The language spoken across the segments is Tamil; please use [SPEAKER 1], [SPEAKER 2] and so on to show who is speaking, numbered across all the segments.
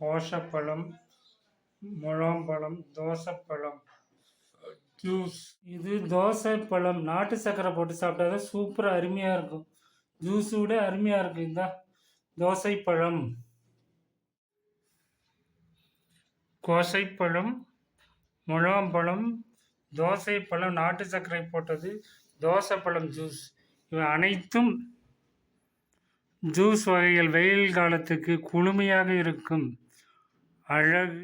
[SPEAKER 1] கோசப்பழம், முலாம்பழம், தோசைப்பழம் ஜூஸ். இது தோசைப்பழம் நாட்டு சர்க்கரை போட்டு சாப்பிட்டா தான் சூப்பராக அருமையாக இருக்கும். ஜூஸு விட அருமையாக இருக்கும். இதுதான் தோசைப்பழம். கோசைப்பழம், முலாம்பழம், தோசைப்பழம் நாட்டு சர்க்கரை போட்டது, தோசைப்பழம் ஜூஸ். இவை அனைத்தும் ஜூஸ் வகைகள். வெயில் காலத்துக்கு குளுமையாக இருக்கும். அழகு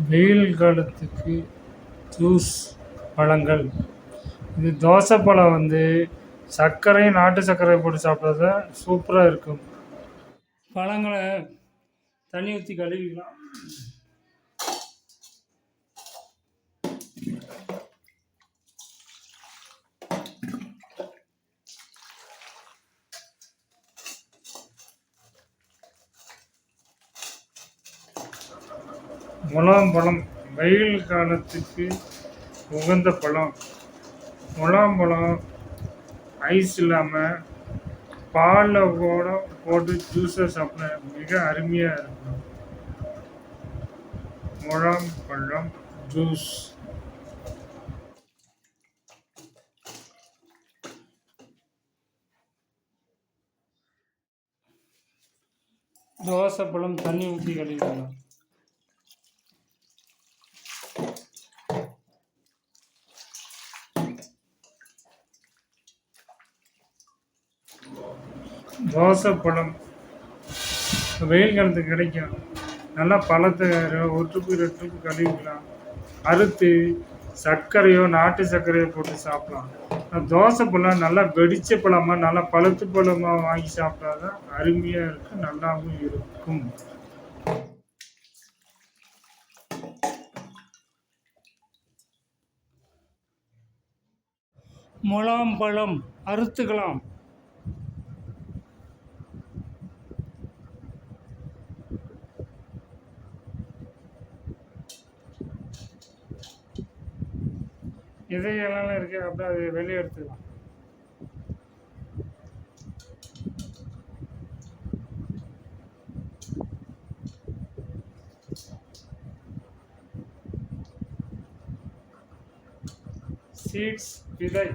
[SPEAKER 1] வெயில் காலத்துக்கு ஜூஸ் பழங்கள். இது தோசைப்பழம் சர்க்கரை நாட்டு சர்க்கரை போட்டு சாப்பிட்றது தான் சூப்பராக இருக்கும். பழங்களை தண்ணி ஊற்றி கழுவிக்கலாம். முலாம்பழம் வெயில் காலத்துக்கு உகந்த பழம். முலாம்பழம் ஐஸ் இல்லாமல் பாலில் கூட போட்டு ஜூஸை சாப்பிட மிக அருமையாக இருக்கும். முலாம்பழம் ஜூஸ். தோசைப்பழம் தண்ணி ஊற்றி கழுவிக்கலாம். தோசைப்பழம் வெயில் காலத்துக்கு கிடைக்கும். நல்லா பழத்தை ஒரு ட்ரிப்பு 2 ட்ரிப்பு கழுவிக்கலாம். அறுத்து சர்க்கரையோ நாட்டு சர்க்கரையோ போட்டு சாப்பிடலாம். தோசைப்பழம் நல்லா வெடிச்ச பழமாக நல்லா பழுத்து பழமாக வாங்கி சாப்பிட்டா தான் அருமையாக இருக்கும், நல்லாவும் இருக்கும். முலாம்பழம் அறுத்துக்கலாம். இதெல்லாம் இருக்கு, அப்படியே அது வெளியே எடுத்துக்கலாம். சீட்ஸ் விதை.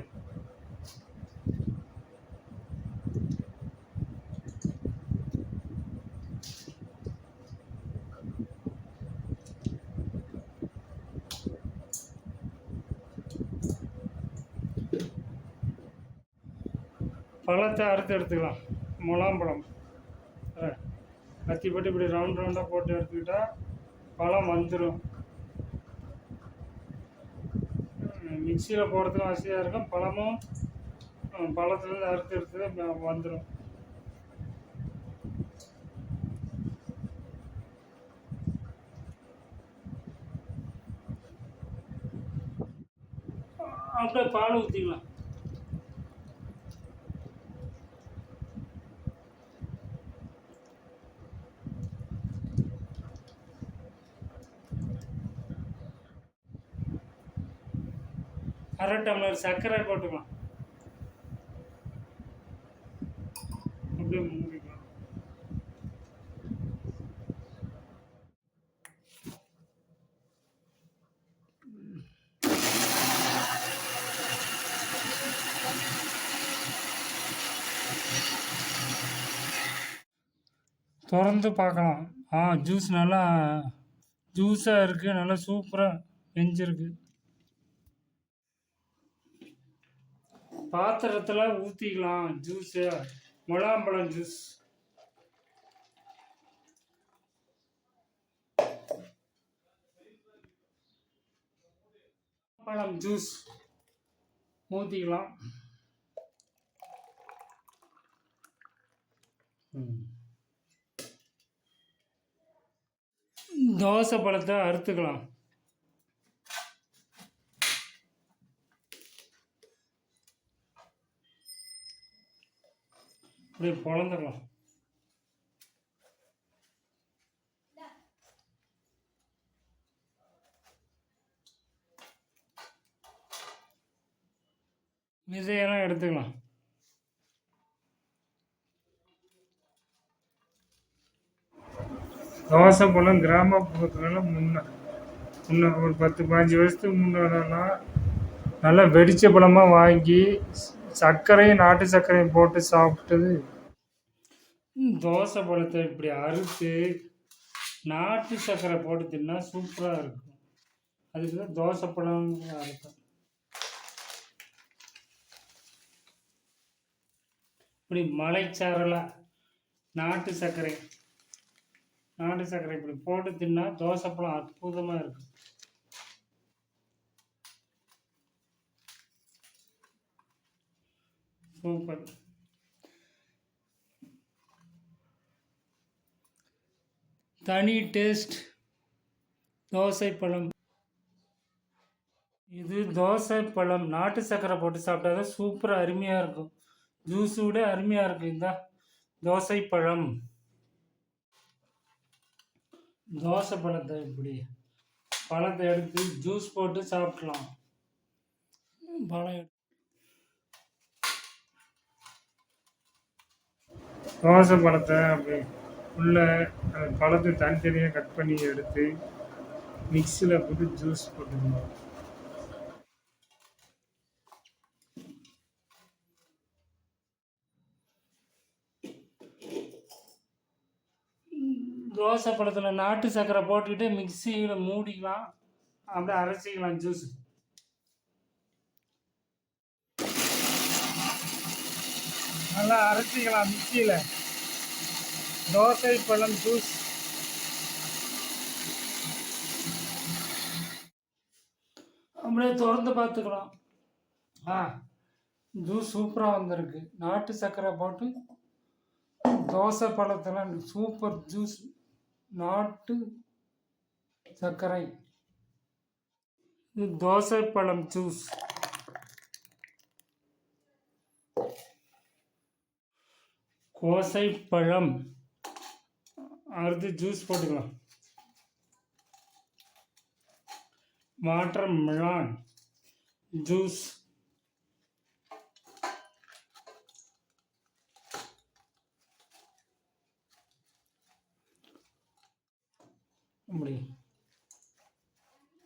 [SPEAKER 1] பழத்தை அறுத்து எடுத்துக்கலாம். முலாம்பழம் கத்தி போட்டு இப்படி ரவுண்டாக போட்டு எடுத்துக்கிட்டா பழம் வந்துடும். மிக்சியில் போடுறதுக்கும் வசதியாக இருக்கும். பழமும் பழத்துலேருந்து அறுத்து எடுத்து வந்துடும். அப்படியே பால் ஊற்றிக்கலாம். அரை டம்ளர் சர்க்கரை போட்டுக்கலாம். அப்படியே மூடிக்கலாம். திறந்து பார்க்கலாம். ஜூஸ் நல்லா ஜூஸாக இருக்குது, நல்லா சூப்பராக வெஞ்சிருக்கு. பாத்திரத்தில் ஊற்றிக்கலாம் ஜூஸு. முலாம்பழம் ஜூஸ். பழம் ஜூஸ் ஊற்றிக்கலாம். தோசை பழத்தை அறுத்துக்கலாம். அப்படியே பொழந்துக்கலாம். விதையெல்லாம் எடுத்துக்கலாம். தோசைப்பழம் கிராமப்புறத்துல முன்ன முன்ன ஒரு 10, 15 வருஷத்துக்கு முன்னாடிலாம் நல்லா வெடிச்ச பழமாக வாங்கி சர்க்கரையும் நாட்டு சர்க்கரையும் போட்டு சாப்பிட்டது. தோசை பழத்தை இப்படி அறுத்து நாட்டு சர்க்கரை போட்டு தின்னா சூப்பராக இருக்கும். அதுக்கு தான் தோசை பழம் அர்த்தம். இப்படி மலைச்சாரலாக நாட்டு சர்க்கரை இப்படி போட்டு தின்னா தோசைப்பழம் அற்புதமாக இருக்கும். சூப்பர். தனி டேஸ்ட் தோசைப்பழம். இது தோசைப்பழம் நாட்டு சர்க்கரை போட்டு சாப்பிட்டா தான் சூப்பராக அருமையாக இருக்கும். ஜூஸு விட அருமையாக இருக்கும். இதுதான் தோசைப்பழம். தோசை பழத்தை இப்படி பழத்தை எடுத்து ஜூஸ் போட்டு சாப்பிடலாம். பழம் தோசை பழத்தை அப்படி உள்ள அந்த பழத்தை தனித்தனியாக கட் பண்ணி எடுத்து மிக்சியில் போட்டு ஜூஸ் போட்டுக்கணும். தோசை பழத்தில் நாட்டு சர்க்கரை போட்டுக்கிட்டு மிக்சியில் மூடிக்கலாம், அப்படியே அரைச்சிக்கலாம் ஜூஸ். நல்லா அரைச்சிக்கலாம் மிக்சியில். தோசை பழம் ஜூஸ் அப்படியே திறந்து பார்த்துக்கலாம். ஜூஸ் சூப்பராக வந்திருக்கு. நாட்டு சர்க்கரை போட்டு தோசை பழத்தில் சூப்பர் ஜூஸ். நாட்டு சர்க்கரை இது தோசை பழம் ஜூஸ். கோசை பழம் அடுத்து ஜூஸ் போட்டுக்கலாம். Water melon juice. அப்படி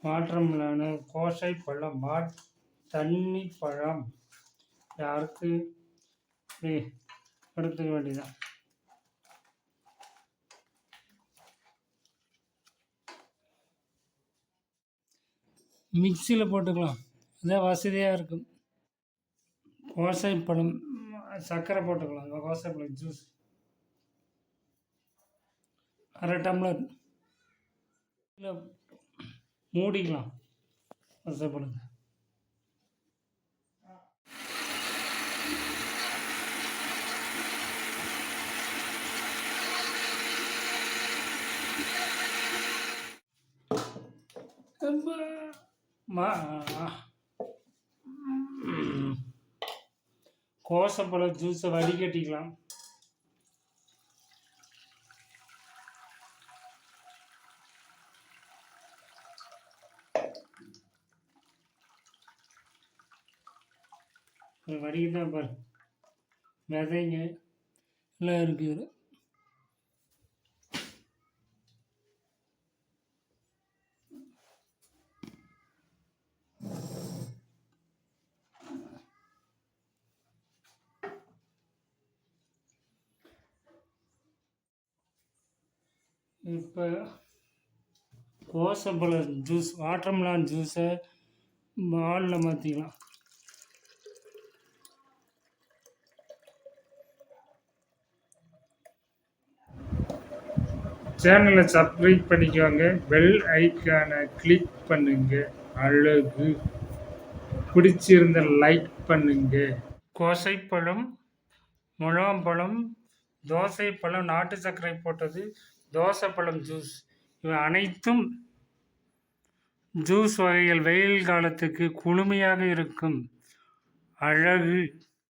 [SPEAKER 1] வாட்டர் மெலானு கோசை பழம் தண்ணி பழம் யாருக்கு அப்படி எடுத்துக்க வேண்டியதான். மிக்சியில் போட்டுக்கலாம், அதான் வசதியாக இருக்கும். கோசை பழம் சர்க்கரை போட்டுக்கலாம். கோசை பழம் ஜூஸ் 1/2 டம்ளர் மூடிக்கலாம். கோசை பழத்தை கோசப்பழ ஜூஸை வடிகட்டிக்கலாம். வடிக்கதான் பாரு, விதைங்க எல்லாம் இருக்குது. இப்போ கோசப்பழ ஜூஸ் வாட்டர் மெலான் ஜூஸை பாலில் மாற்றிக்கலாம். சேனலை சப்ஸ்கிரைப் பண்ணிக்கோங்க, பெல் ஐக்கானை கிளிக் பண்ணுங்க. அழகு பிடிச்சிருந்த லைக் பண்ணுங்க. கோசைப்பழம், முழாம்பழம், தோசைப்பழம், நாட்டு சர்க்கரை போட்டது, தோசைப்பழம் ஜூஸ், இவை அனைத்தும் ஜூஸ் வகைகள் வெயில் காலத்துக்கு குளுமையாக இருக்கும். அழகு